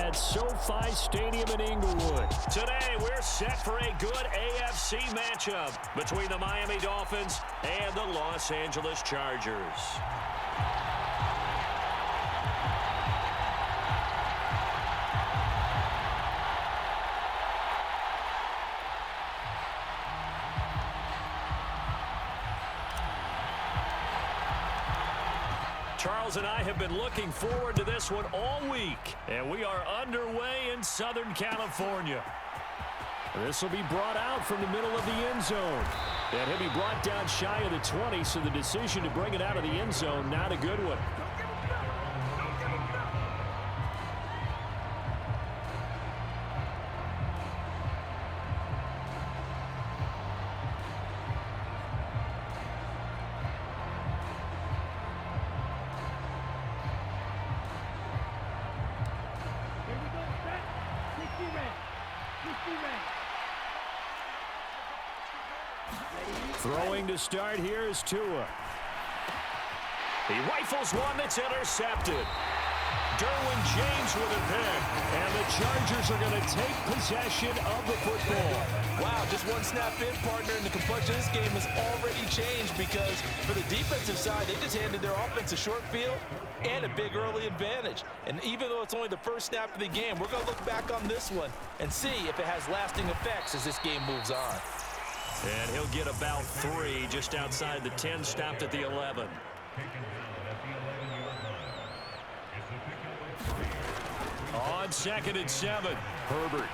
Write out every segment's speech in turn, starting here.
at SoFi Stadium in Inglewood. Today, we're set for a good AFC matchup between the Miami Dolphins and the Los Angeles Chargers. Charles and I have been looking forward to this one all week, and we are underway in Southern California. This will be brought out from the middle of the end zone. And he'll be brought down shy of the 20, so the decision to bring it out of the end zone, not a good one. Throwing to start here is Tua. He rifles one that's intercepted. Derwin James with a pick. And the Chargers are going to take possession of the football. Wow, just one snap in, partner, and the complexion of this game has already changed because for the defensive side, they just handed their offense a short field and a big early advantage. And even though it's only the first snap of the game, we're going to look back on this one and see if it has lasting effects as this game moves on. And he'll get about 3 just outside the 10, stopped at the 11. On 2nd and 7, Herbert.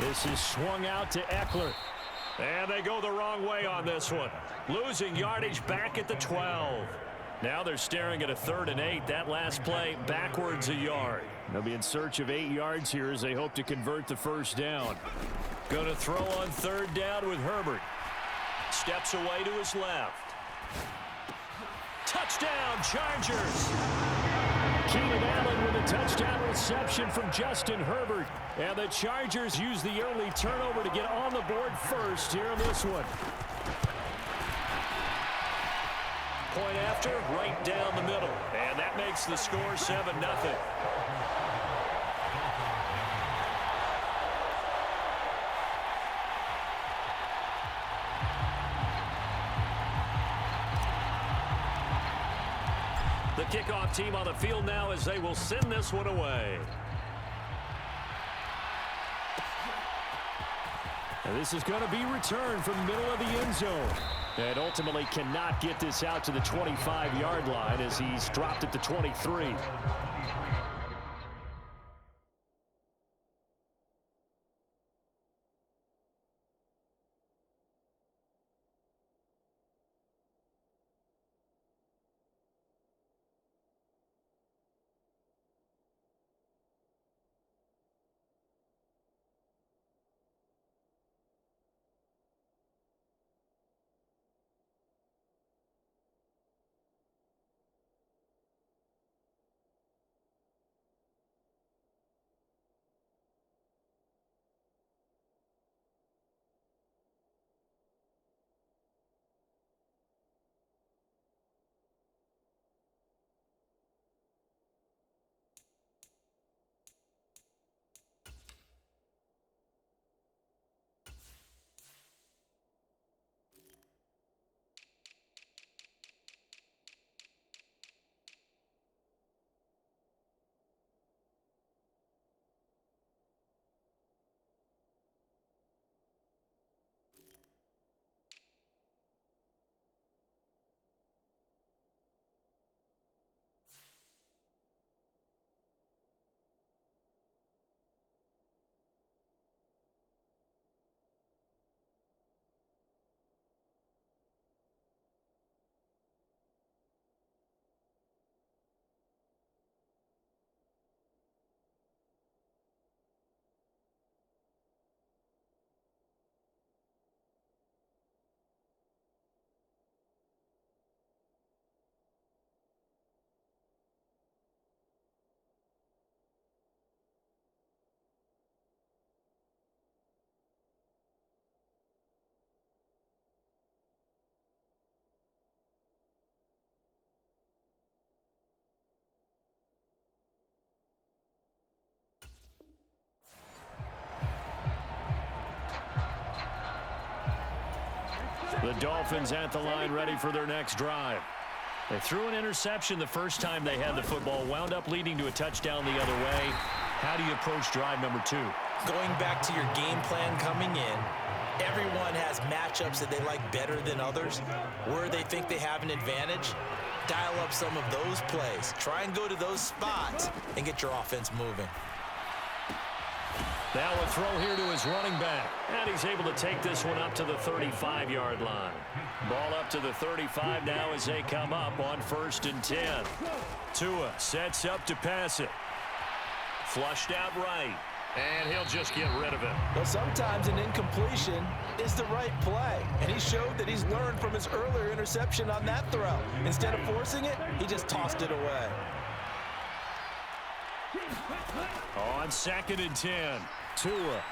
This is swung out to Eckler. And they go the wrong way on this one. Losing yardage back at the 12. Now they're staring at a 3rd and 8. That last play backwards a yard. They'll be in search of 8 yards here as they hope to convert the first down. Going to throw on 3rd down with Herbert. Steps away to his left. Touchdown, Chargers. Keenan Allen with a touchdown reception from Justin Herbert. And the Chargers use the early turnover to get on the board first here in this one. Point after, right down the middle. And that makes the score 7-0. The kickoff team on the field now as they will send this one away. And this is going to be returned from the middle of the end zone. And ultimately cannot get this out to the 25-yard line as he's dropped at the 23. The Dolphins at the line ready for their next drive. They threw an interception the first time they had the football, wound up leading to a touchdown the other way. How do you approach drive number 2? Going back to your game plan coming in, everyone has matchups that they like better than others. Where they think they have an advantage, dial up some of those plays. Try and go to those spots and get your offense moving. Now a throw here to his running back. And he's able to take this one up to the 35-yard line. Ball up to the 35 now as they come up on 1st and 10. Tua sets up to pass it. Flushed out right. And he'll just get rid of it. But sometimes an incompletion is the right play. And he showed that he's learned from his earlier interception on that throw. Instead of forcing it, he just tossed it away. On 2nd and 10, Tua.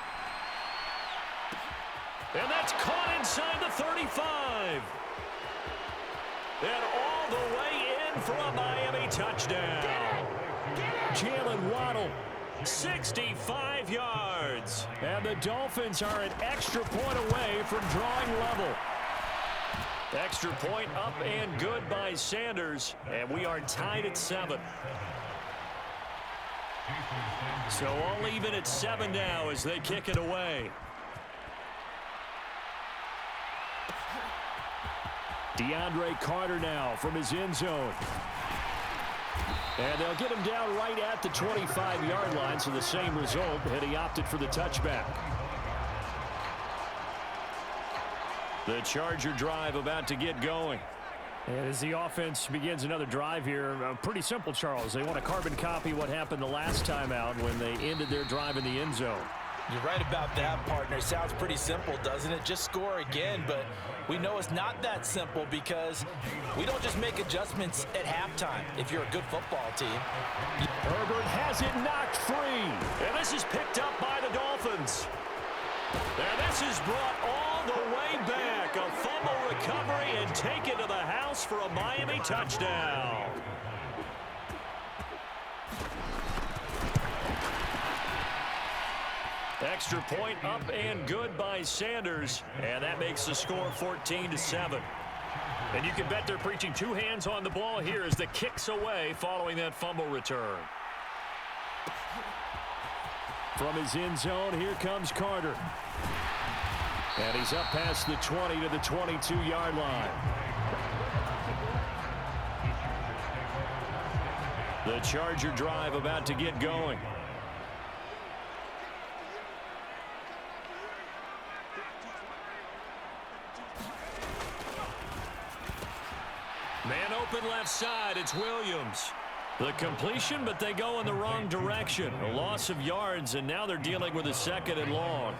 And that's caught inside the 35. And all the way in for a Miami touchdown. Jalen Waddle, 65 yards. And the Dolphins are an extra point away from drawing level. Extra point up and good by Sanders. And we are tied at 7. So all even at 7 now as they kick it away. DeAndre Carter now from his end zone. And they'll get him down right at the 25-yard line, so the same result, and he opted for the touchback. The Charger drive about to get going. And as the offense begins another drive here, pretty simple, Charles. They want to carbon copy what happened the last time out when they ended their drive in the end zone. You're right about that, partner. Sounds pretty simple, doesn't it? Just score again, but we know it's not that simple because we don't just make adjustments at halftime if you're a good football team. Herbert has it knocked free. And this is picked up by the Dolphins. And this is brought all the way back. A fumble recovery and take it to the house for a Miami touchdown. Extra point up and good by Sanders. And that makes the score 14-7. And you can bet they're preaching 2 hands on the ball here as the kick's away following that fumble return. From his end zone, here comes Carter. And he's up past the 20 to the 22-yard line. The Charger drive about to get going. Man open left side, it's Williams. The completion, but they go in the wrong direction. A loss of yards, and now they're dealing with a 2nd and long.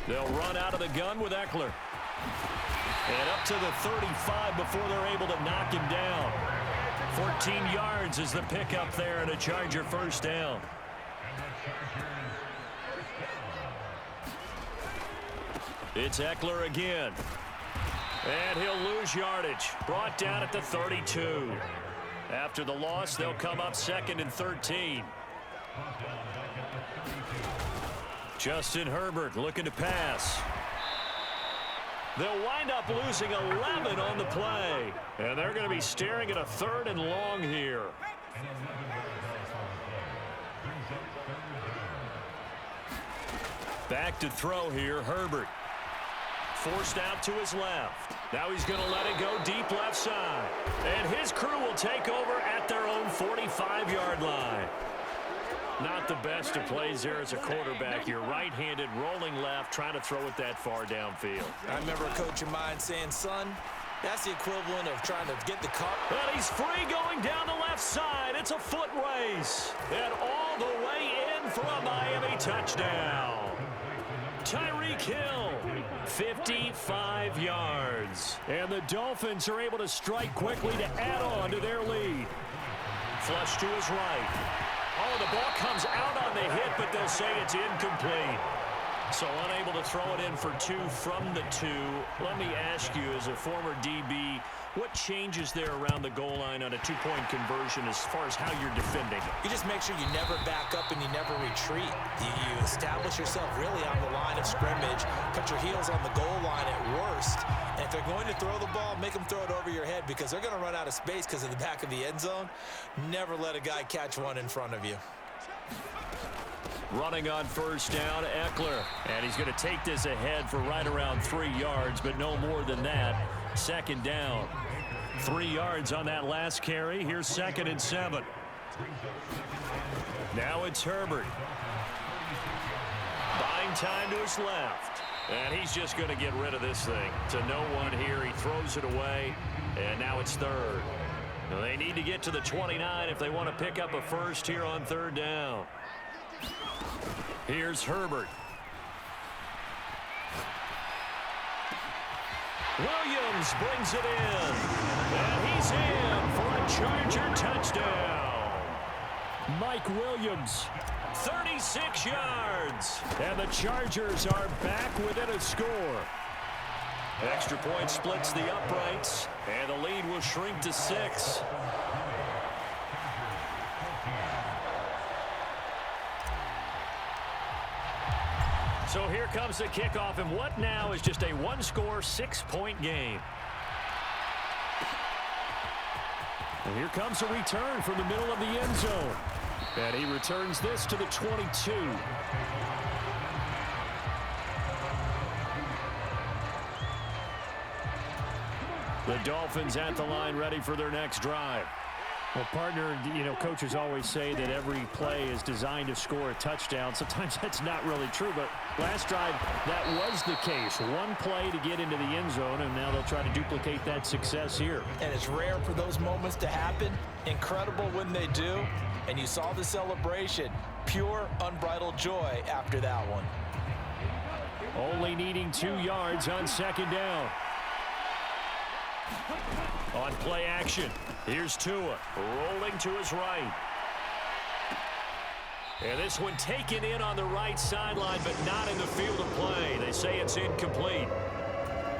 They'll run out of the gun with Eckler. And up to the 35 before they're able to knock him down. 14 yards is the pickup there and a Charger first down. It's Eckler again. And he'll lose yardage. Brought down at the 32. After the loss, they'll come up 2nd and 13. Justin Herbert looking to pass. They'll wind up losing 11 on the play. And they're going to be staring at a 3rd and long here. Back to throw here, Herbert. Forced out to his left. Now he's going to let it go deep left side. And his crew will take over at their own 45-yard line. Not the best of plays there as a quarterback. You're right-handed, rolling left, trying to throw it that far downfield. I remember a coach of mine saying, son, that's the equivalent of trying to get the car. And he's free going down the left side. It's a foot race. And all the way in for a Miami touchdown. Tyreek Hill, 55 yards. And the Dolphins are able to strike quickly to add on to their lead. Flush to his right. Oh, the ball comes out on the hit, but they'll say it's incomplete. So unable to throw it in for 2 from the 2. Let me ask you, as a former DB, what changes there around the goal line on a 2-point conversion as far as how you're defending? You just make sure you never back up and you never retreat. You establish yourself really on the line of scrimmage, put your heels on the goal line at worst, and if they're going to throw the ball, make them throw it over your head because they're going to run out of space because of the back of the end zone. Never let a guy catch one in front of you. Running on first down, Eckler. And he's going to take this ahead for right around 3 yards, but no more than that. Second down. 3 yards on that last carry. Here's 2nd and 7. Now it's Herbert. Buying time to his left. And he's just going to get rid of this thing. To no one here. He throws it away. And now it's 3rd. Now they need to get to the 29 if they want to pick up a first here on 3rd down. Here's Herbert. Williams brings it in. And he's in for a Charger touchdown. Mike Williams, 36 yards. And the Chargers are back within a score. Extra point splits the uprights. And the lead will shrink to 6. So here comes the kickoff, and what now is just a 1-score, 6-point game. And here comes a return from the middle of the end zone. And he returns this to the 22. The Dolphins at the line, ready for their next drive. Well, partner, coaches always say that every play is designed to score a touchdown. Sometimes that's not really true, but last drive, that was the case. One play to get into the end zone, and now they'll try to duplicate that success here. And it's rare for those moments to happen. Incredible when they do. And you saw the celebration. Pure, unbridled joy after that one. Only needing 2 yards on 2nd down. On play action, here's Tua, rolling to his right. And this one taken in on the right sideline, but not in the field of play. They say it's incomplete.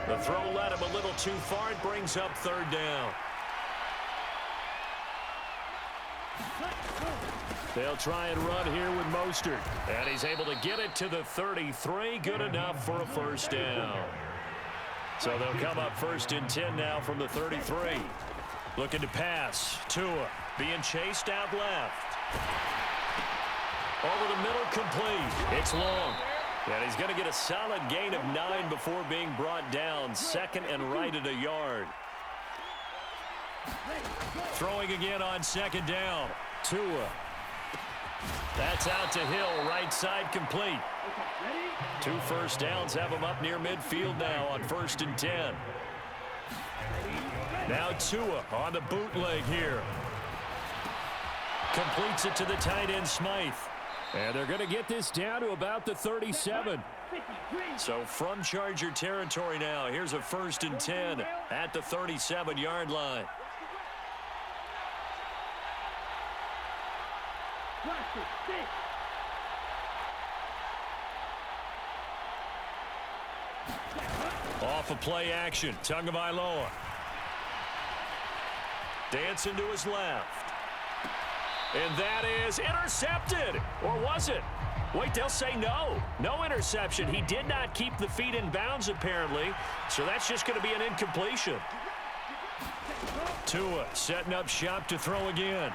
The throw led him a little too far. It brings up 3rd down. They'll try and run here with Mostert. And he's able to get it to the 33. Good enough for a first down. So they'll come up 1st and 10 now from the 33. Looking to pass. Tua being chased out left. Over the middle, complete. It's long. And he's going to get a solid gain of 9 before being brought down. 2nd and right at a yard. Throwing again on 2nd down. Tua. That's out to Hill, right side complete. 2 first downs have him up near midfield now on 1st and 10. Now Tua on the bootleg here. Completes it to the tight end Smythe. And they're going to get this down to about the 37. So from Charger territory now, here's a 1st and 10 at the 37-yard line. Off of play action, Tagovailoa. Dancing to his left. And that is intercepted. Or was it? Wait, they'll say no. No interception. He did not keep the feet in bounds, apparently. So that's just going to be an incompletion. Tua setting up shop to throw again.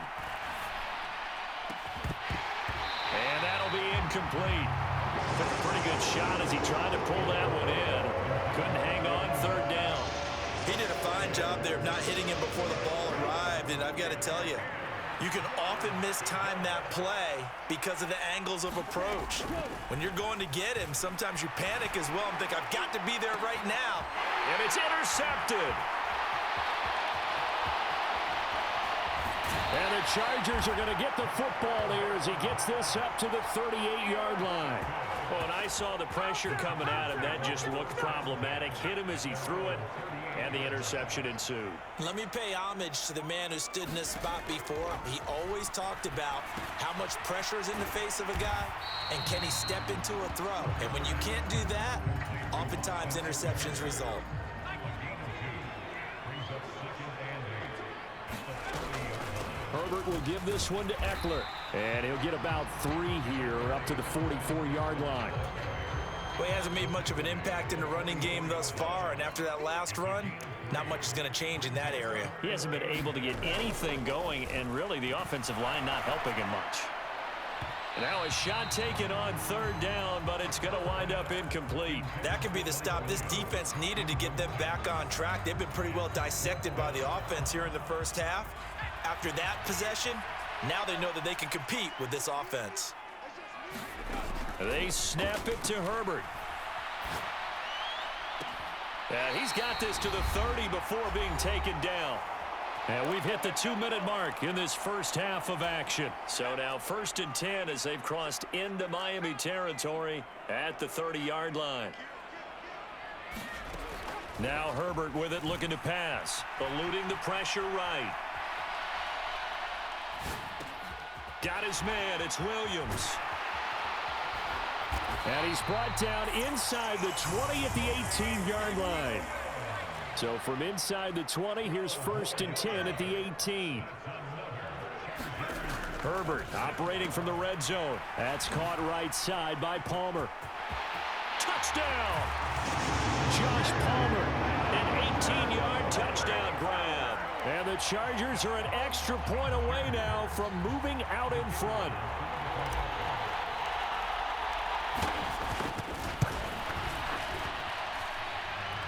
And that'll be incomplete. Took a pretty good shot as he tried to pull that one in. Couldn't hang on 3rd down. He did a fine job there of not hitting him before the ball arrived. And I've got to tell you, you can often mistime that play because of the angles of approach. When you're going to get him, sometimes you panic as well and think, I've got to be there right now. And it's intercepted. And the Chargers are going to get the football here as he gets this up to the 38-yard line. Well, when I saw the pressure coming at him, that just looked problematic. Hit him as he threw it, and the interception ensued. Let me pay homage to the man who stood in this spot before. He always talked about how much pressure is in the face of a guy, and can he step into a throw. And when you can't do that, oftentimes interceptions result. Herbert will give this one to Eckler. And he'll get about 3 here up to the 44-yard line. Well, he hasn't made much of an impact in the running game thus far, and after that last run, not much is going to change in that area. He hasn't been able to get anything going, and really the offensive line not helping him much. Now a shot taken on 3rd down, but it's going to wind up incomplete. That could be the stop this defense needed to get them back on track. They've been pretty well dissected by the offense here in the first half. After that possession, now they know that they can compete with this offense. They snap it to Herbert. And he's got this to the 30 before being taken down. And we've hit the 2-minute mark in this first half of action. So now 1st and 10 as they've crossed into Miami territory at the 30-yard line. Now Herbert with it, looking to pass. Eluding the pressure right. Got his man. It's Williams. And he's brought down inside the 20 at the 18-yard line. So from inside the 20, here's 1st and 10 at the 18. Herbert operating from the red zone. That's caught right side by Palmer. Touchdown! Josh Palmer, an 18-yard touchdown grab. And the Chargers are an extra point away now from moving out in front.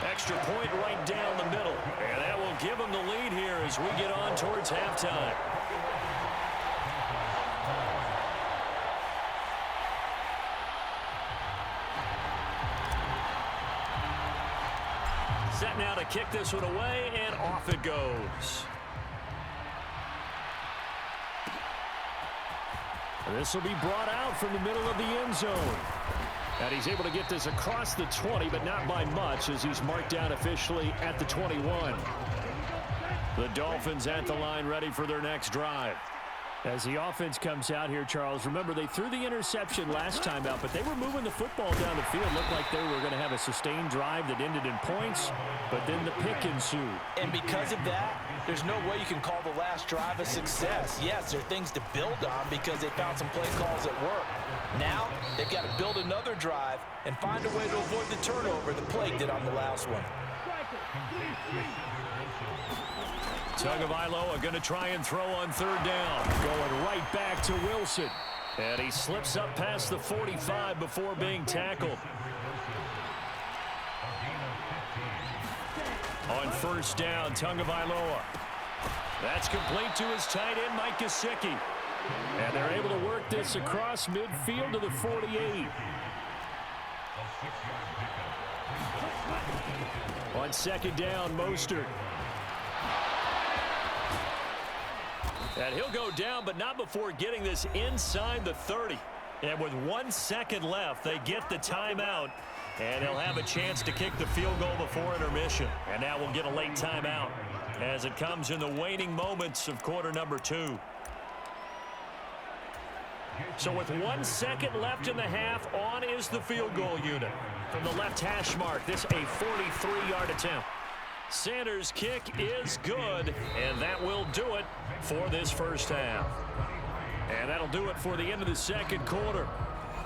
Extra point right down the middle. And that will give them the lead here as we get on towards halftime. Set now to kick this one away, and off it goes. This will be brought out from the middle of the end zone. And he's able to get this across the 20, but not by much as he's marked down officially at the 21. The Dolphins at the line ready for their next drive. As the offense comes out here, Charles, remember they threw the interception last time out, but they were moving the football down the field. Looked like they were going to have a sustained drive that ended in points, but then the pick ensued. And because of that, there's no way you can call the last drive a success. Yes, there are things to build on because they found some play calls at work. Now, they've got to build another drive and find a way to avoid the turnover the play did on the last one. Tagovailoa going to try and throw on 3rd down. Going right back to Wilson. And he slips up past the 45 before being tackled. On 1st down, Tagovailoa. That's complete to his tight end, Mike Gesicki. And they're able to work this across midfield to the 48. On 2nd down, Mostert. And he'll go down, but not before getting this inside the 30. And with 1 second left, they get the timeout. And he'll have a chance to kick the field goal before intermission. And now we'll get a late timeout as it comes in the waning moments of quarter number 2. So with 1 second left in the half, on is the field goal unit. From the left hash mark, this a 43-yard attempt. Sanders' kick is good, and that will do it for this first half. And that'll do it for the end of the second quarter.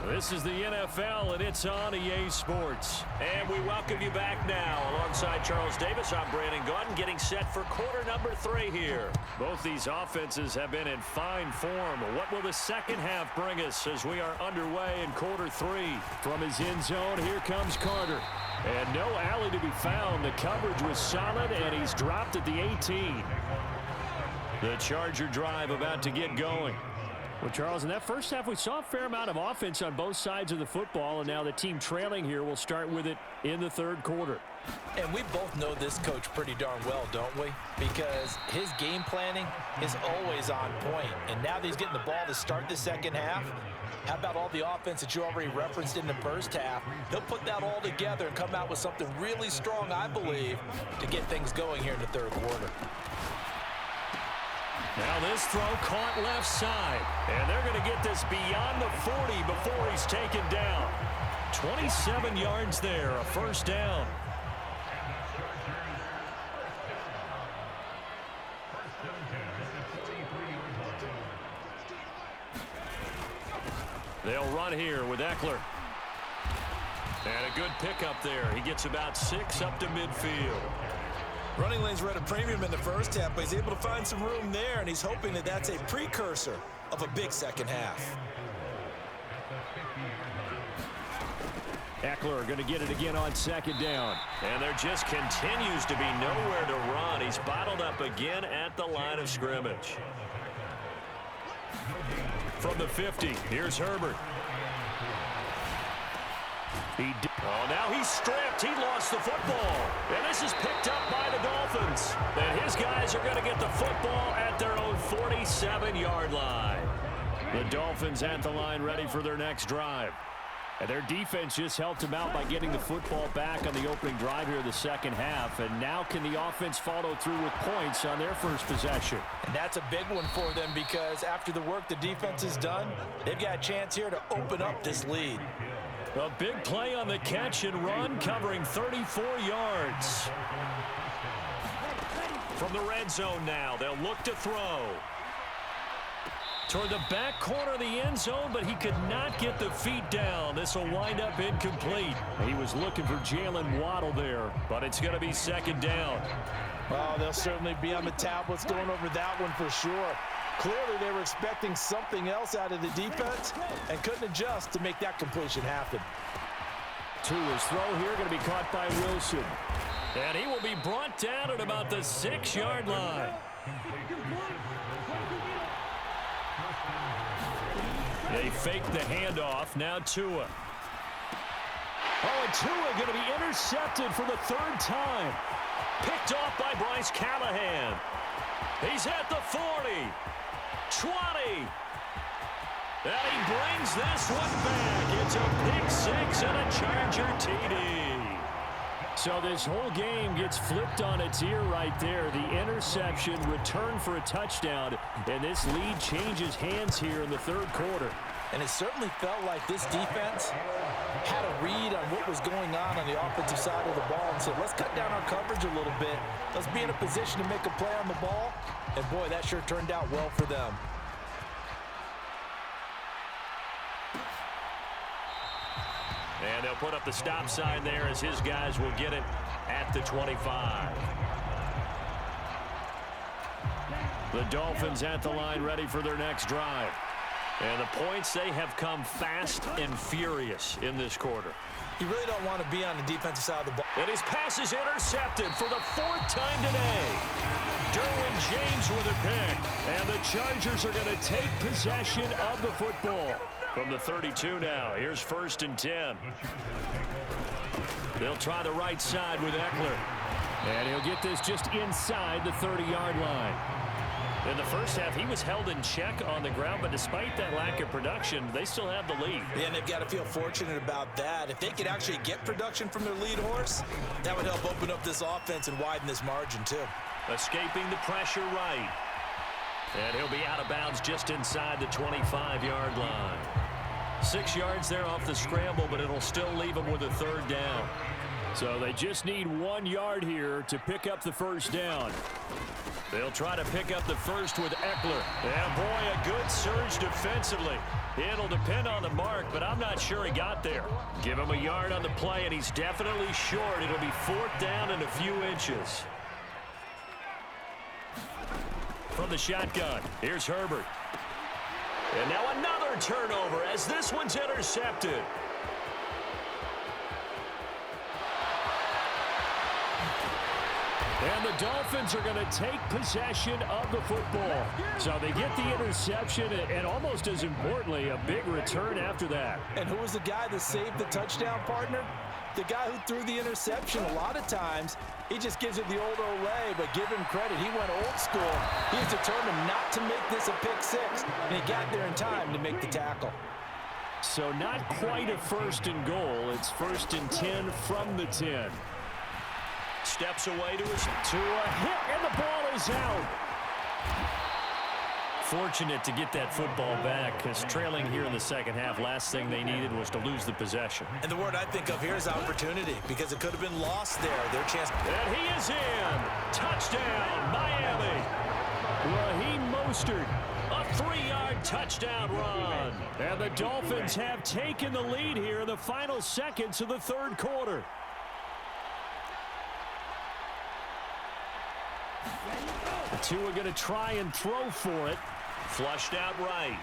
This is the NFL, and it's on EA Sports. And we welcome you back now. Alongside Charles Davis, I'm Brandon Gaudin, getting set for quarter number 3 here. Both these offenses have been in fine form. What will the second half bring us as we are underway in quarter 3? From his end zone, here comes Carter. And no alley to be found. The coverage was solid, and he's dropped at the 18. The Charger drive about to get going. Well, Charles, in that first half, we saw a fair amount of offense on both sides of the football, and now the team trailing here will start with it in the third quarter. And we both know this coach pretty darn well, don't we? Because his game planning is always on point. And now that he's getting the ball to start the second half, how about all the offense that you already referenced in the first half? He'll put that all together and come out with something really strong, I believe, to get things going here in the third quarter. Now this throw caught left side. And they're going to get this beyond the 40 before he's taken down. 27 yards there, a first down. They'll run here with Eckler. And a good pickup there. He gets about 6 up to midfield. Running lanes were at a premium in the first half, but he's able to find some room there, and he's hoping that that's a precursor of a big second half. Eckler going to get it again on second down. And there just continues to be nowhere to run. He's bottled up again at the line of scrimmage. From the 50, here's Herbert. Oh, now he's stripped. He lost the football. And this is picked up by the Dolphins. And his guys are going to get the football at their own 47-yard line. The Dolphins at the line ready for their next drive. And their defense just helped them out by getting the football back on the opening drive here in the second half. And now can the offense follow through with points on their first possession? And that's a big one for them because after the work the defense has done, they've got a chance here to open up this lead. A big play on the catch and run, covering 34 yards. From the red zone now, they'll look to throw. Toward the back corner of the end zone, but he could not get the feet down. This will wind up incomplete. He was looking for Jalen Waddle there, but it's going to be second down. Well, they'll certainly be on the tablets going over that one for sure. Clearly, they were expecting something else out of the defense and couldn't adjust to make that completion happen. To his throw here, going to be caught by Wilson. And he will be brought down at about the 6-yard line. They fake the handoff. Now Tua. Oh, and Tua going to be intercepted for the third time. Picked off by Bryce Callahan. He's at the 40. 20. And he brings this one back. It's a pick six and a Charger TD. So this whole game gets flipped on its ear right there. The interception, return for a touchdown, and this lead changes hands here in the third quarter. And it certainly felt like this defense had a read on what was going on the offensive side of the ball and said, let's cut down our coverage a little bit. Let's be in a position to make a play on the ball. And, boy, that sure turned out well for them. And they'll put up the stop sign there as his guys will get it at the 25. The Dolphins at the line ready for their next drive. And the points, they have come fast and furious in this quarter. You really don't want to be on the defensive side of the ball. And his pass is intercepted for the fourth time today. Derwin James with a pick. And the Chargers are going to take possession of the football. From the 32 now, here's 1st and 10. They'll try the right side with Eckler. And he'll get this just inside the 30-yard line. In the first half, he was held in check on the ground, but despite that lack of production, they still have the lead. Yeah, and they've got to feel fortunate about that. If they could actually get production from their lead horse, that would help open up this offense and widen this margin, too. Escaping the pressure right. And he'll be out of bounds just inside the 25-yard line. 6 yards there off the scramble, but it'll still leave him with a third down. So they just need 1 yard here to pick up the first down. They'll try to pick up the first with Eckler. And, boy, a good surge defensively. It'll depend on the mark, but I'm not sure he got there. Give him a yard on the play, and he's definitely short. It'll be 4th down and a few inches. From the shotgun, here's Herbert. And now another turnover as this one's intercepted. And the Dolphins are going to take possession of the football. So they get the interception and almost as importantly, a big return after that. And who was the guy that saved the touchdown, partner? The guy who threw the interception. A lot of times, he just gives it the old Olay, but give him credit. He went old school. He's determined not to make this a pick six, and he got there in time to make the tackle. So not quite a first and goal. It's first and 10 from the 10. Steps away to a hit, and the ball is out. Fortunate to get that football back, because trailing here in the second half, last thing they needed was to lose the possession. And the word I think of here is opportunity, because it could have been lost there. Their chance. And he is in. Touchdown, Miami. Raheem Mostert. A 3-yard touchdown run. And the Dolphins have taken the lead here in the final seconds of the third quarter. The two are going to try and throw for it. Flushed out right.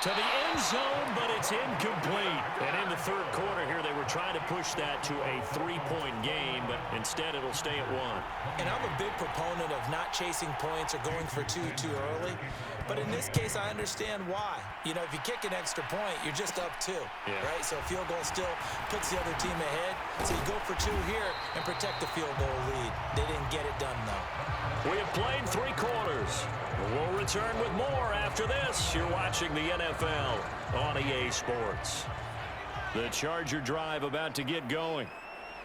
To the end zone, but it's incomplete. And in the third quarter here, they were trying to push that to a 3-point game, but instead it'll stay at 1. And I'm a big proponent of not chasing points or going for two too early. But in this case, I understand why. You know, if you kick an extra point, you're just up 2, right? So a field goal still puts the other team ahead. So you go for 2 here and protect the field goal lead. They didn't get it done, though. We have played 3 quarters. We'll return with more after this. You're watching the NFL on EA Sports. The Charger drive about to get going.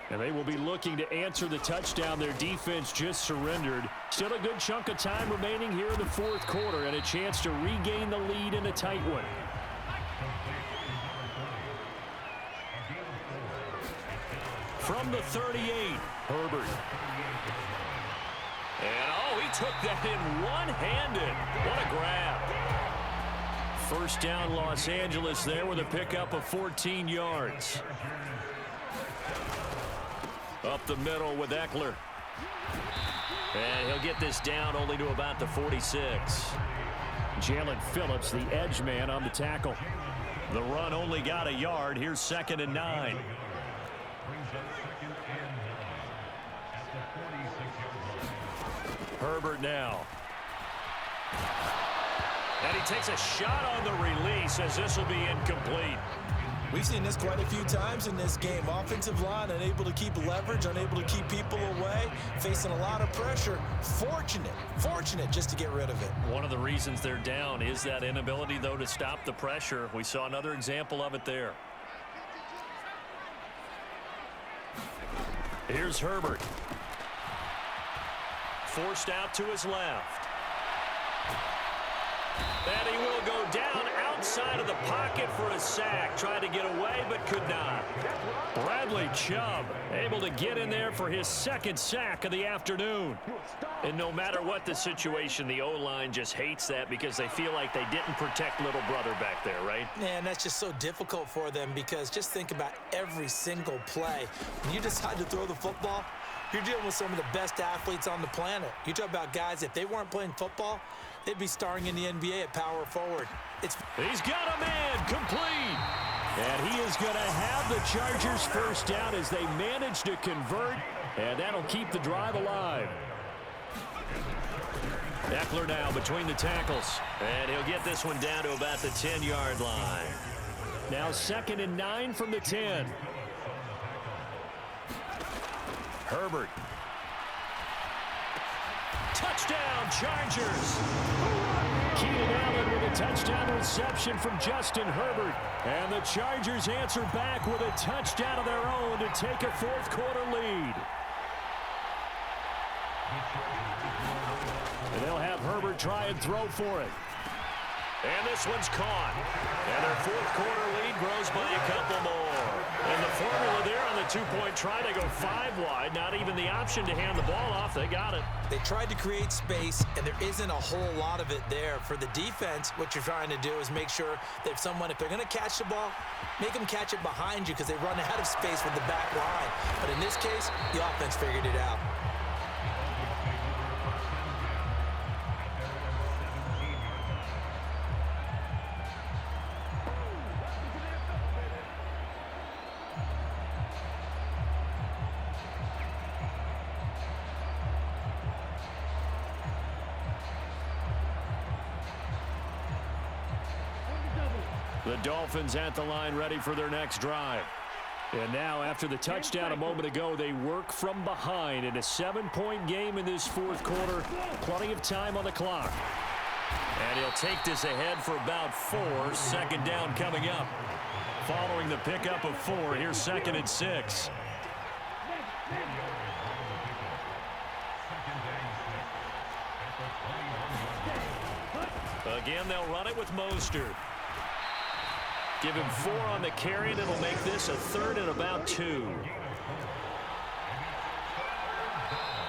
And they will be looking to answer the touchdown their defense just surrendered. Still a good chunk of time remaining here in the fourth quarter and a chance to regain the lead in a tight one. From the 38, Herbert. And, he took that in one-handed. What a grab. First down, Los Angeles there with a pickup of 14 yards. Up the middle with Eckler. And he'll get this down only to about the 46. Jalen Phillips, the edge man, on the tackle. The run only got a yard. Here's 2nd and 9. Herbert now. And he takes a shot on the release as this will be incomplete. We've seen this quite a few times in this game. Offensive line unable to keep leverage, unable to keep people away, facing a lot of pressure. Fortunate just to get rid of it. One of the reasons they're down is that inability, though, to stop the pressure. We saw another example of it there. Here's Herbert. Forced out to his left. And he will go down outside of the pocket for a sack. Tried to get away, but could not. Bradley Chubb able to get in there for his 2nd sack of the afternoon. And no matter what the situation, the O-line just hates that because they feel like they didn't protect little brother back there, right? Man, that's just so difficult for them because just think about every single play. When you decide to throw the football, you're dealing with some of the best athletes on the planet. You talk about guys, if they weren't playing football, they'd be starring in the NBA at power forward. He's got a man complete. And he is going to have the Chargers first down as they manage to convert. And that'll keep the drive alive. Eckler now between the tackles. And he'll get this one down to about the 10-yard line. Now 2nd and 9 from the 10. Herbert. Touchdown, Chargers. Keenan Allen with a touchdown reception from Justin Herbert. And the Chargers answer back with a touchdown of their own to take a fourth quarter lead. And they'll have Herbert try and throw for it. And this one's caught. And their fourth quarter lead grows by a couple more. And the formula there on the 2-point try to go 5 wide. Not even the option to hand the ball off. They got it. They tried to create space, and there isn't a whole lot of it there. For the defense, what you're trying to do is make sure that if they're going to catch the ball, make them catch it behind you because they run out of space with the back line. But in this case, the offense figured it out. The Dolphins at the line ready for their next drive. And now, after the touchdown a moment ago, they work from behind in a 7-point game in this fourth quarter. Plenty of time on the clock. And he'll take this ahead for about 4. Second down coming up. Following the pickup of 4, here's 2nd and 6. Again, they'll run it with Mostert. Give him 4 on the carry, and it'll make this a 3rd and about 2.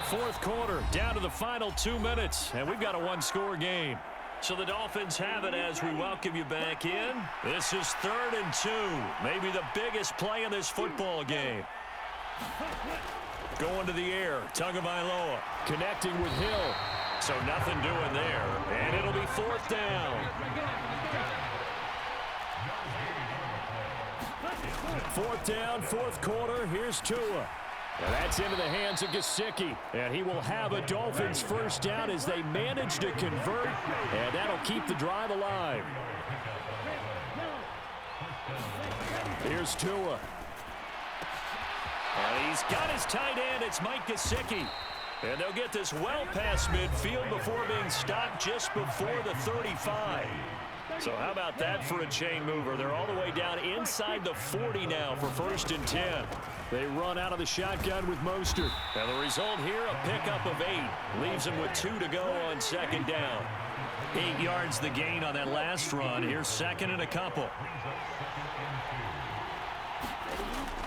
Fourth quarter, down to the final 2 minutes, and we've got a 1-score game. So the Dolphins have it as we welcome you back in. This is 3rd and 2, maybe the biggest play in this football game. Going to the air, Tagovailoa connecting with Hill. So nothing doing there, and it'll be 4th down. 4th down, fourth quarter. Here's Tua. And that's into the hands of Gesicki. And he will have a Dolphins first down as they manage to convert. And that'll keep the drive alive. Here's Tua. And he's got his tight end. It's Mike Gesicki. And they'll get this well past midfield before being stopped just before the 35. So how about that for a chain mover? They're all the way down inside the 40 now for 1st and 10. They run out of the shotgun with Mostert. And the result here, a pickup of 8. Leaves them with 2 to go on 2nd down. 8 yards the gain on that last run. Here's 2nd and a couple.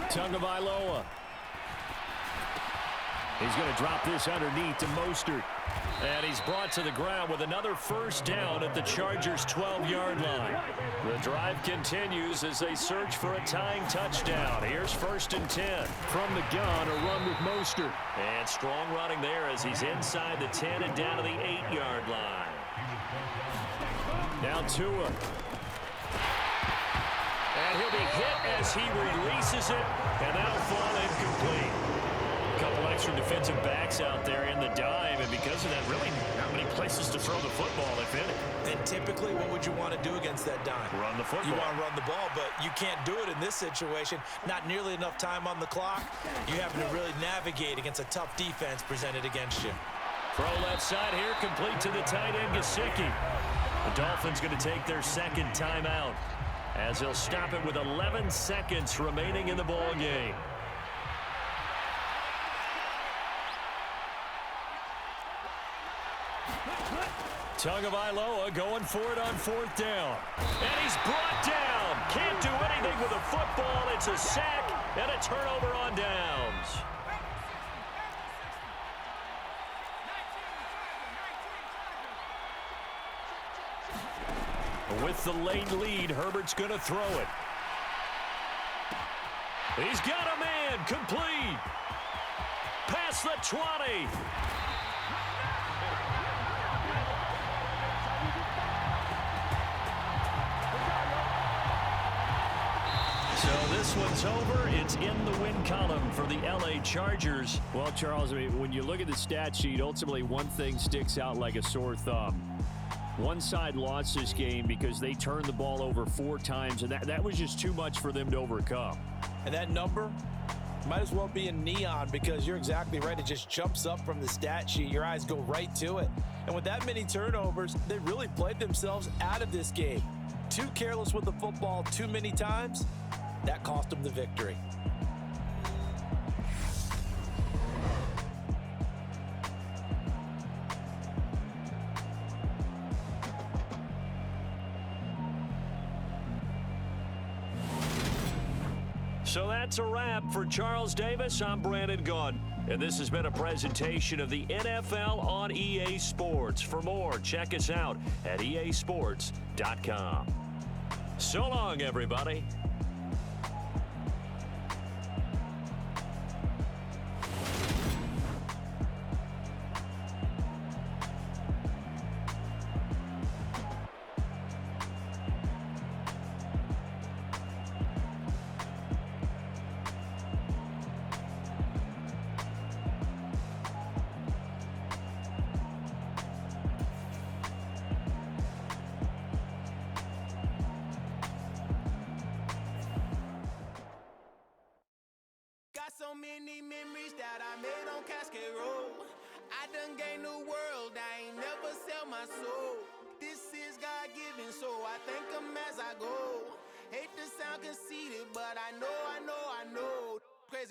Tagovailoa. He's going to drop this underneath to Mostert. And he's brought to the ground with another first down at the Chargers' 12-yard line. The drive continues as they search for a tying touchdown. Here's 1st and 10. From the gun, a run with Mostert. And strong running there as he's inside the 10 and down to the 8-yard line. Now Tua. And he'll be hit as he releases it, and that'll fall incomplete. A couple extra defensive backs out there in the dime, and because of that, really not many places to throw the football, if any. And typically, what would you want to do against that dime? Run the football. You want to run the ball, but you can't do it in this situation. Not nearly enough time on the clock. You're having to really navigate against a tough defense presented against you. Throw left side here, complete to the tight end, Gesicki. The Dolphins going to take their 2nd timeout as they'll stop it with 11 seconds remaining in the ball game. Tagovailoa going for it on 4th down. And he's brought down. Can't do anything with a football. It's a sack and a turnover on downs. With the late lead, Herbert's going to throw it. He's got a man. Complete. Past the 20. So this one's over. It's in the win column for the L.A. Chargers. Well, Charles, I mean, when you look at the stat sheet, ultimately one thing sticks out like a sore thumb. One side lost this game because they turned the ball over 4 times, and that was just too much for them to overcome. And that number might as well be in neon because you're exactly right. It just jumps up from the stat sheet. Your eyes go right to it. And with that many turnovers, they really played themselves out of this game. Too careless with the football too many times. That cost them the victory. So that's a wrap for Charles Davis. I'm Brandon Gunn, and this has been a presentation of the NFL on EA Sports. For more, check us out at easports.com. So long, everybody.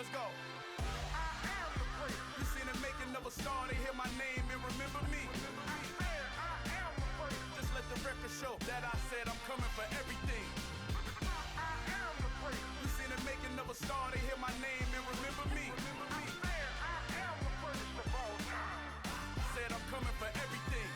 Let's go. I am the great. You seen the making of a star, they hear my name and remember me. I am the great. Just let the record show that I said I'm coming for everything. I am the great. You seen the making of a star, they hear my name and remember me. I am the greatest of all time. Said I'm coming for everything.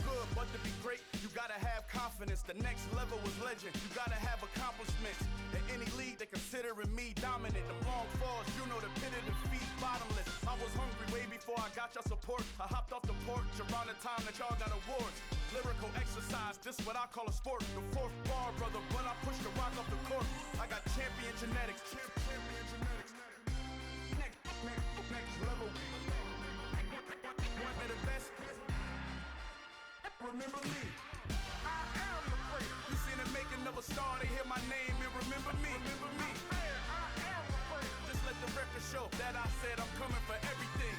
Good, but to be great, you gotta have confidence. The next level was legend. You gotta have accomplishments. In any league, they considering me dominant. The long falls, you know the pit of defeat, bottomless. I was hungry way before I got your support. I hopped off the porch around the time that y'all got awards. Lyrical exercise, this what I call a sport. The fourth bar, brother, but I pushed the rock off the court. I got champion genetics. Champion genetics. Next level. One of the best. Remember me. I am the great. You seen the making of a star, they hear my name and remember me. Remember me. I am the great. Just let the record show that I said I'm coming for everything.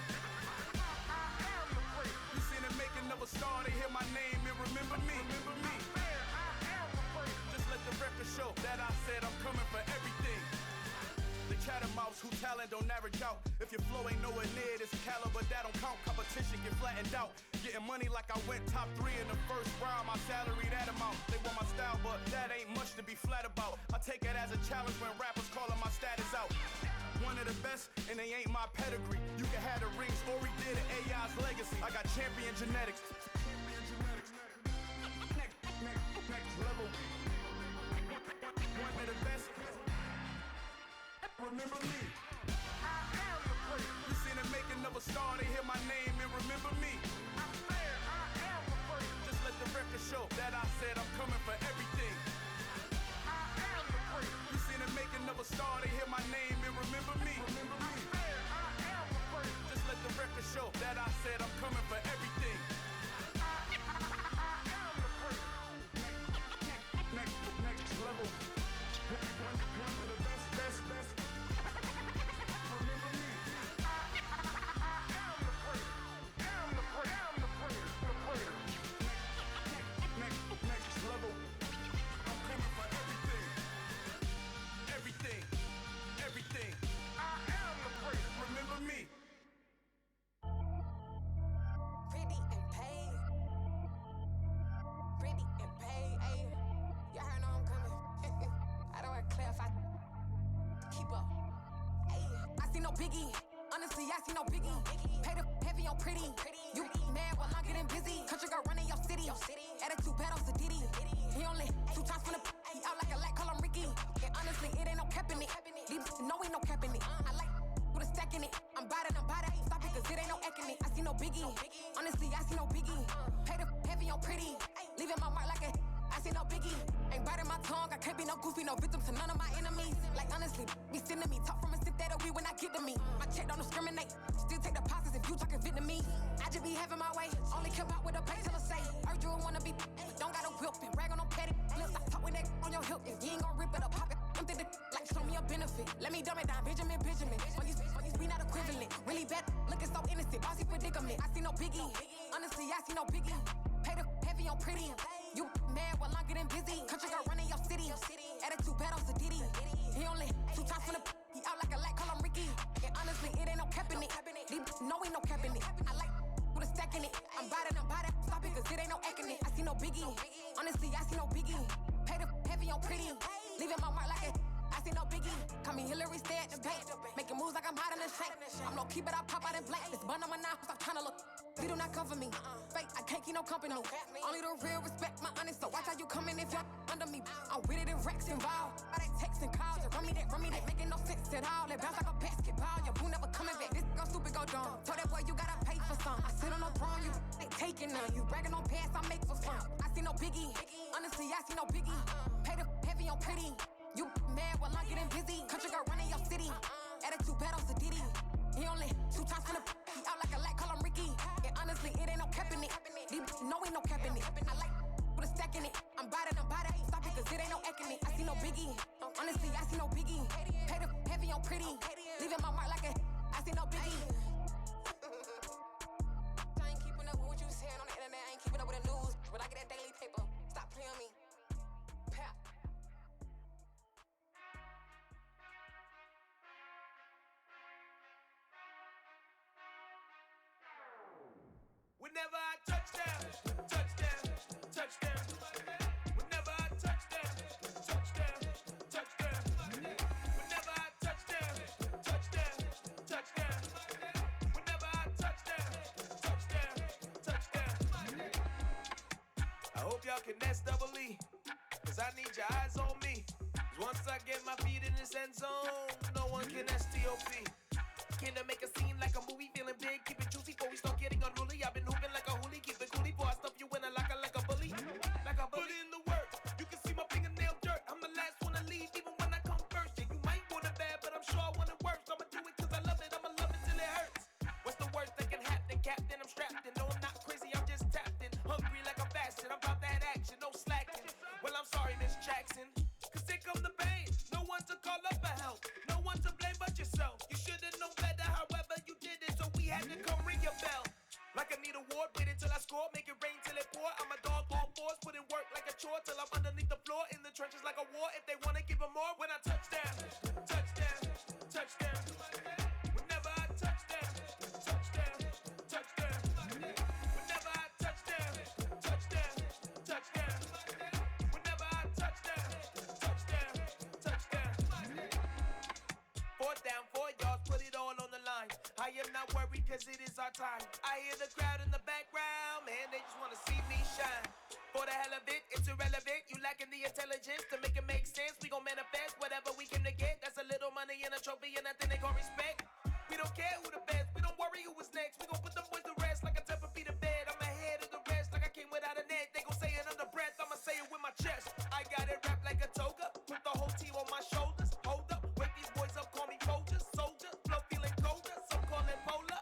I am the great. You seen the making of a star, they hear my name and remember me. Remember me. I am the great. Just let the record show that I said I'm coming for everything. The catamounts who talent don't average out. If your flow ain't nowhere near this caliber, that don't count. Competition get flattened out. Getting money like I went top 3 in the first round. My salary that amount. They want my style, but that ain't much to be flat about. I take it as a challenge when rappers calling my status out. One of the best, and they ain't my pedigree. You can have the rings, or we did it, AI's legacy. I got champion genetics. Next level. One of the best. Remember me. I am the great. You seen the making of a star, they hear my name and remember me. I am the great. Just let the record show that I said I'm coming for everything. I am the great. You seen the making of a star, they hear my name and remember me. Remember me. I am the great. Just let the record show that I said I'm coming for everything. I am the great. Next level. One of the best. Remember me. I am the great. Am the great. Next level. I'm coming for everything. I am the great. Remember me. Pretty and paid. Ayy. Y'all heard know I'm coming. I don't want to clarify. Keep up. Ayy. I see no biggie. Honestly, I see no biggie. Pay the heavy on pretty. You mad while I'm getting busy. Country girl running your city. Attitude bad on Diddy. He only 2 times from the he out like a light, call him Ricky. And honestly, it ain't no cap in it. These know ain't no cap in it. I like with a stack in it. I'm bout it. Stop it, cause it ain't no eck in it. I see no biggie. Honestly, I see no biggie. Pay the heavy on pretty. Leaving my mark like a I see no biggie. Ain't biting my tongue. I can't be no goofy, no victim to none of my enemies. Like honestly, be sending me talk from a sit that'll be when I get to me. My check don't discriminate. Still take deposits if you talking Vietnamese. I just be having my way. Only care about what the pay tell her say. Heard you wanna be, don't got a whip and rag on no petty. Lips, I talk with that on your hip. If you ain't gon' rip it up, pop it. I'm thinking like show me a benefit. Let me dumb it down, Benjamin. When you be not equivalent. Really bad, looking so innocent. Bossy predicament. I see no biggie. Honestly, I see no biggie. Pay the heavy on pretty. You mad while I'm getting busy. Country girl running your city. Attitude bad on Diddy. He only 2 times from the he out like a light, call him Ricky. And honestly, it ain't no cap in it. These know ain't no cap in it. I like with a stack in it. I'm bout it. Stop it, cause it ain't no eck in it. I see no biggie. Honestly, I see no biggie. Pay the heavy on pretty. Leaving my mark like a I see no biggie. Call me Hillary, stay at the bank. Making moves like I'm hot in the shank. I'm low key, but I pop out in blank. This bun on my knife, stop trying to look. They do not cover me. Fake, I can't keep no company. Only the real respect my honest. So watch how you coming if you're under me. I'm with it and Rex involved. I they texting calls. Just run me that. Making no sense at all. They bounce like a basketball. Your boo never coming back. This go stupid, go dumb. Told that boy you gotta pay for some. I sit on no throne, you ain't taking none. You bragging on pants, I make for fun. I see no biggie. Honestly, I see no biggie. Pay the heavy on pretty. You mad while I'm getting busy. Country girl running your city. Attitude bad on Diddy. He only 2 times from the he out like a light, call him Ricky. And honestly, it ain't no cap in it. These know ain't no cap in it. I like with a stack in it. I'm bout it. Stop it, cause it ain't no eck in it. I see no biggie. Honestly, I see no biggie. Pay the heavy on pretty. Leaving my mark like a I see no biggie. I ain't keeping up with what you saying on the internet. I ain't keeping up with the news. But I get that daily paper. Stop playing me. Pap. Whenever I touchdown, touchdown, touchdown. Whenever I touchdown, touchdown, touchdown. Whenever I touchdown, touchdown, touchdown. Whenever I touchdown, touchdown, touchdown. I hope y'all can nest double E, cause I need your eyes on me. Cause once I get my feet in this end zone, no one can STOP. Came to make a scene like a movie, feeling big, keep it juicy before we start getting unruly. I've been hooping like a hoolie, keep it coolie, before I stuff you in a locker like a bully. Like a bully. Put in the work, you can see my fingernail dirt. I'm the last one to leave, even when I come first. Yeah, you might want it bad, but I'm sure I want it worse. I'ma do it cause I love it, I'ma love it till it hurts. What's the worst that can happen, Captain? I'm strapped in, no I'm not crazy, I'm just tapped in. Hungry like I'm fasting, I'm about that action, no slacking. Well, I'm sorry, Miss Jackson, cause here come the pain. No one to call up for help, no one to blame but yourself. You should've known better, however you did it, so we had to come ring your bell. Like I need a ward, wait until I score, make it rain till it pour. I'm a dog on force, put in work like a chore till I'm underneath the floor, in the trenches like a war. If they wanna give them more, when I touchdown, touchdown, touchdown. Whenever I touchdown, touchdown, touchdown. Whenever I touchdown, touchdown, touchdown. Whenever I touchdown, touchdown, touchdown. 4th down, 4 yards, put it all on the line. I am not worried cause it is our time. I hear the crowd in the background, man, they just wanna see me shine. For the hell of it, it's irrelevant. You lacking the intelligence to make it make sense. We gon' manifest whatever we came to get. That's a little money and a trophy and nothing they gon' respect. We don't care who the best, we don't worry who was next. We gon' put them boys to rest like a Tempur-Pedic bed. I'm ahead of the rest like I came without a net. They gon' say it under breath, I'ma say it with my chest. I got it wrapped like a toga, put the whole team on my shoulders. Hold up, wake these boys up, call me Folger, soldier. Flow feeling colder, some call it polar.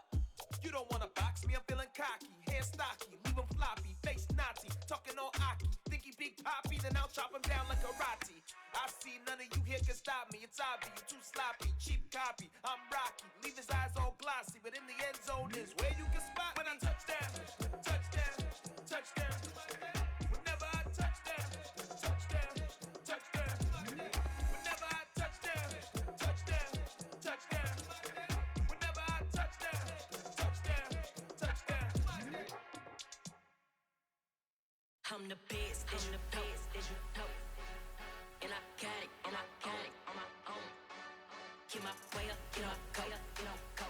You don't wanna box me, I'm feeling cocky. Hair stocky, leave him floppy, face Nazi. Talking all Aki, think he big poppy, then I'll chop him down like karate. I see none of you here can stop me. It's obvious, you too sloppy, cheap copy. I'm Rocky, leave his eyes all glossy, but in the end zone is where you can spot when I touchdown, touchdown, touchdown. Whenever I touchdown, touchdown, touchdown. Whenever I touchdown, touchdown, touchdown. Whenever I touchdown, touchdown, touchdown. I'm the best, I'm the best, as you know. And I got it, on my own. Get my way up, get my go, go.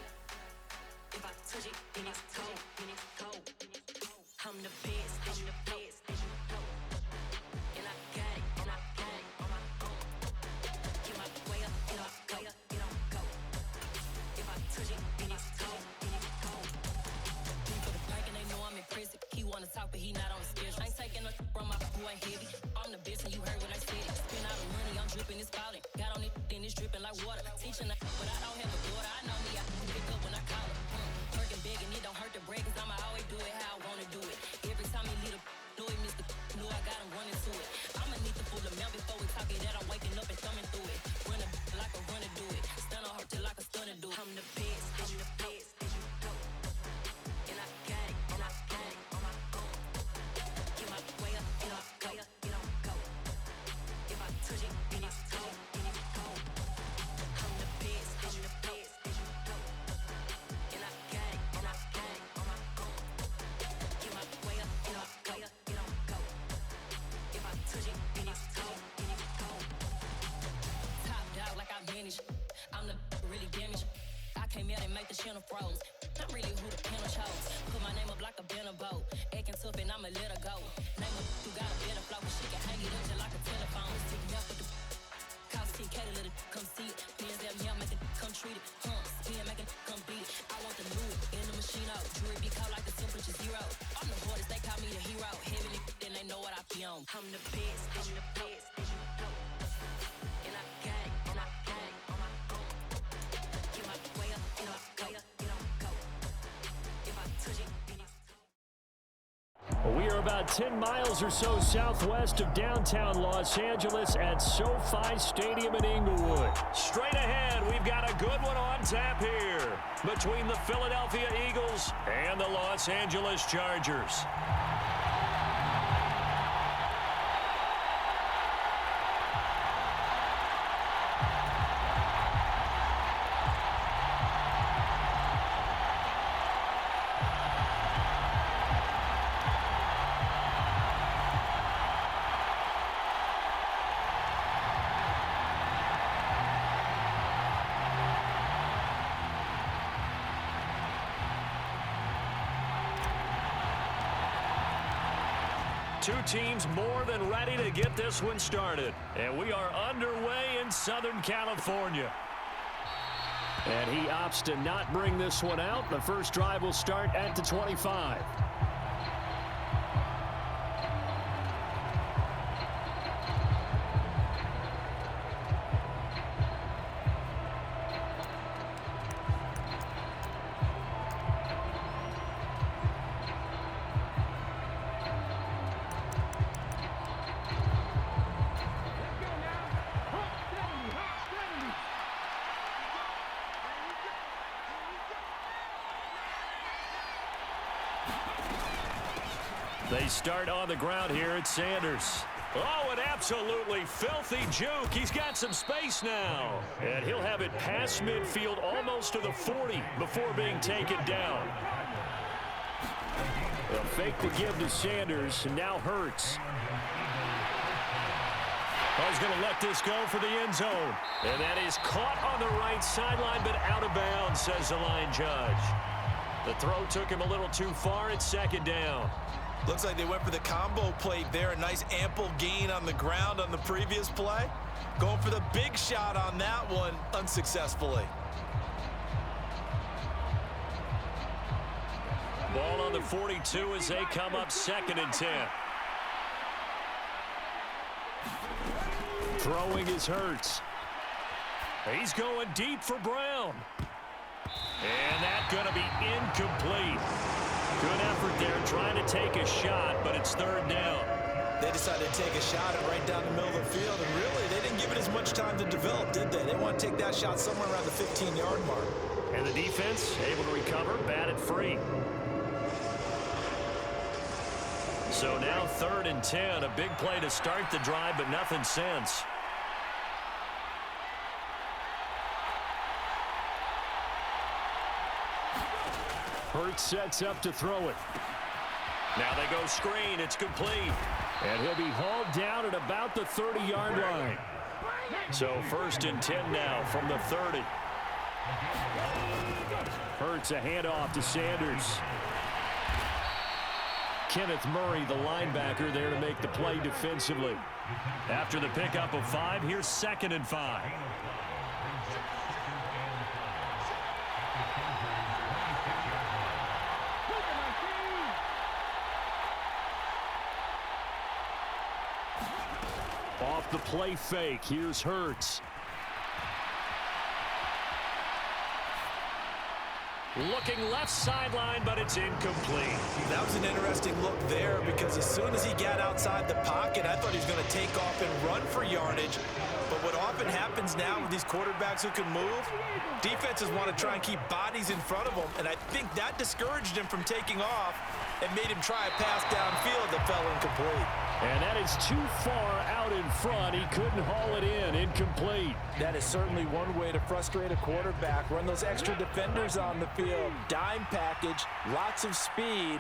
If I touch it, then it's cold, I'm the best, as you know. And I got it, on my own. Get my way up, get my go. If I touch it, then it's cold. People the park and they know I'm impressive. He wanna talk, but he not on the schedule. I ain't taking a from my boy heavy. I'm the best, and you heard what I said. Spend all the money, I'm dripping, it's falling. Got on it, then it's dripping like water. Teaching but I don't have a daughter. I know me, I can pick up when I call her. Working big and it don't hurt to break, cause I'ma always do it how I wanna do it. Every time he lead a know it, Mr. Know I got him running to it. I'ma need the full amount before we talk it that I'm waking up and thumbing through it. Run a like a runner do it. Stun on her till like a stunner do it. I'm the best, I'm the best, as you know. And I got it, on my own. Get my way up, get my go. If I touch it, then it's cold, I'm the best, as you know. And I got it, on my own. Get my way up, get my go. If I touch it, then it's cold. Top dog like I manage. I'm the really damaged. I came out and make the channel froze. I'm really who the panel chose. Put my name up like a banner boat. Acting tough and I'ma let her go. Name her who got a better flow, but she can hang it up just like a telephone. Sticking up with the cost 10K to let it come see it. Pins that me, I make it come treat it. Spin, make it come beat it. I want the new in the machine out. Jewelry be called like the temperature 0. I'm the hardest, they call me the hero. Heaven, then they know what I be on. I'm the best, as you know. And I got it, on my own. Get my way up, get my go. If I touch it, then it's We are about 10 miles or so southwest of downtown Los Angeles at SoFi Stadium in Inglewood. Straight ahead, we've got a good one on tap here between the Philadelphia Eagles and the Los Angeles Chargers. Two teams more than ready to get this one started. And we are underway in Southern California. And he opts to not bring this one out. The first drive will start at the 25. They start on the ground here at Sanders. Oh, an absolutely filthy juke. He's got some space now. And he'll have it past midfield almost to the 40 before being taken down. A fake to give to Sanders, and now Hurts. Oh, he's going to let this go for the end zone. And that is caught on the right sideline, but out of bounds, says the line judge. The throw took him a little too far. It's second down. Looks like they went for the combo plate there. A nice ample gain on the ground on the previous play. Going for the big shot on that one unsuccessfully. Ball on the 42 as they come up 2nd and 10. Throwing is Hurts. He's going deep for Brown. And that's going to be incomplete. Good effort there trying to take a shot, but it's 3rd down. They decided to take a shot at right down the middle of the field, and really, they didn't give it as much time to develop, did they? They want to take that shot somewhere around the 15-yard mark. And the defense able to recover, batted free. So now 3rd and 10, a big play to start the drive, but nothing since. Hurts sets up to throw it. Now they go screen. It's complete. And he'll be hauled down at about the 30-yard line. So 1st and 10 now from the 30. Hurts a handoff to Sanders. Kenneth Murray, the linebacker, there to make the play defensively. After the pickup of 5, here's 2nd and 5. Off the play fake, here's Hurts. Looking left sideline, but it's incomplete. That was an interesting look there because as soon as he got outside the pocket, I thought he was going to take off and run for yardage. But what often happens now with these quarterbacks who can move, defenses want to try and keep bodies in front of them, and I think that discouraged him from taking off and made him try a pass downfield that fell incomplete. And that is too far out in front. He couldn't haul it in. Incomplete. That is certainly one way to frustrate a quarterback. Run those extra defenders on the field. Dime package, lots of speed,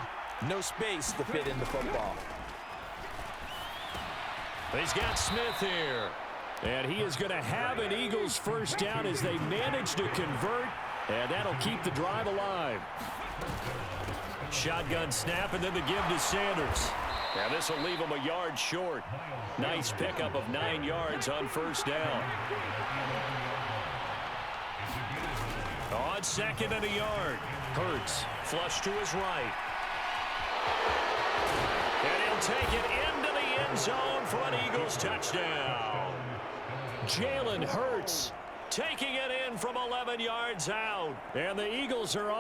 no space to fit in the football. He's got Smith here. And he is going to have an Eagles first down as they manage to convert. And that'll keep the drive alive. Shotgun snap and then the give to Sanders. Now this will leave him a yard short. Nice pickup of 9 yards on 1st down. On 2nd and a yard. Hurts flush to his right. And he'll take it into the end zone for an Eagles touchdown. Jalen Hurts taking it in from 11 yards out. And the Eagles are